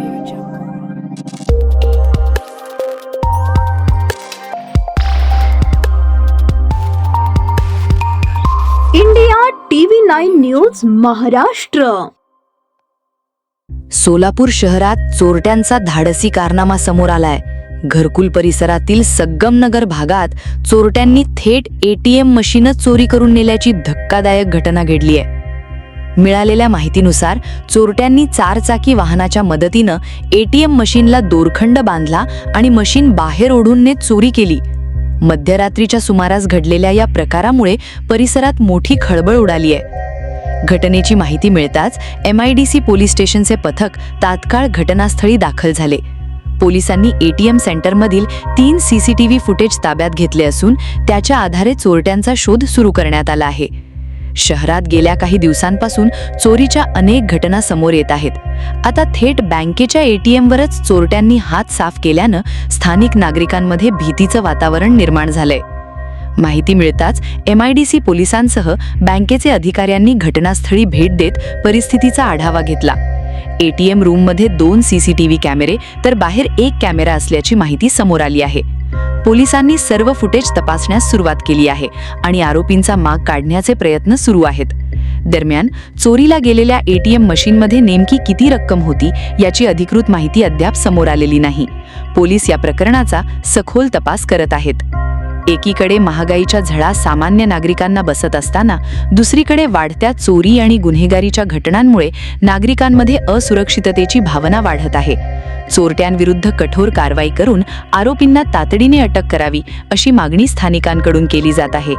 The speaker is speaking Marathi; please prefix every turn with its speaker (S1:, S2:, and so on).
S1: Audio Jungle.
S2: India TV 9 news Maharashtra.
S3: Solapur शहरात चोरट्यांचा धाडसी कारनामा समोर आलाय. घरकुल परिसरातील सग्गमनगर भागात चोरट्यांनी थेट एटीएम मशीनच चोरी करून नेल्याची धक्कादायक घटना घडली आहे. मिळालेल्या माहितीनुसार चोरट्यांनी 4 चाकी वाहनाच्या मदतीनं एटीएम मशीनला दोरखंड बांधला आणि मशीन बाहेर ओढून नेत चोरी केली. मध्यरात्रीच्या सुमारास घडलेल्या या प्रकारामुळे परिसरात मोठी खळबळ उडाली आहे. घटनेची माहिती मिळताच MIDC पोलीस स्टेशनचे पथक तात्काळ घटनास्थळी दाखल झाले. पोलिसांनी एटीएम सेंटरमधील 3 CCTV फुटेज ताब्यात घेतले असून त्याच्या आधारे चोरट्यांचा शोध सुरू करण्यात आला आहे. शहरात गेल्या काही दिवसांपासून चोरीच्या अनेक घटना समोर येत आहेत. आता थेट बँकेच्या ATMवरच चोरट्यांनी हात साफ केल्यानं स्थानिक नागरिकांमध्ये भीतीचं वातावरण निर्माण झालंय. माहिती मिळताच MIDC पोलिसांसह बँकेचे अधिकाऱ्यांनी घटनास्थळी भेट देत परिस्थितीचा आढावा घेतला. ATM रूममध्ये 2 CCTV कॅमेरे तर बाहेर 1 कॅमेरा असल्याची माहिती समोर आली आहे. पोलिसांनी सर्व फुटेज तपासण्यास सुरुवात केली आहे आणि आरोपींचा माग काढण्याचे प्रयत्न सुरू आहेत. दरम्यान चोरीला गेलेल्या ATM मशीनमध्ये नेमकी किती रक्कम होती याची अधिकृत माहिती अद्याप समोर आलेली नाही. पोलीस या प्रकरणाचा सखोल तपास करत आहेत. एकीकडे महागाईच्या झळा सामान्य नागरिकांना बसत असताना दुसरीकडे वाढत्या चोरी आणि गुन्हेगारीच्या घटनांमुळे नागरिकांमध्ये असुरक्षिततेची भावना वाढत आहे. चोरट्यांविरुद्ध कठोर कारवाई करून आरोपींना तातडीने अटक करावी अशी मागणी स्थानिकांकडून केली जात आहे.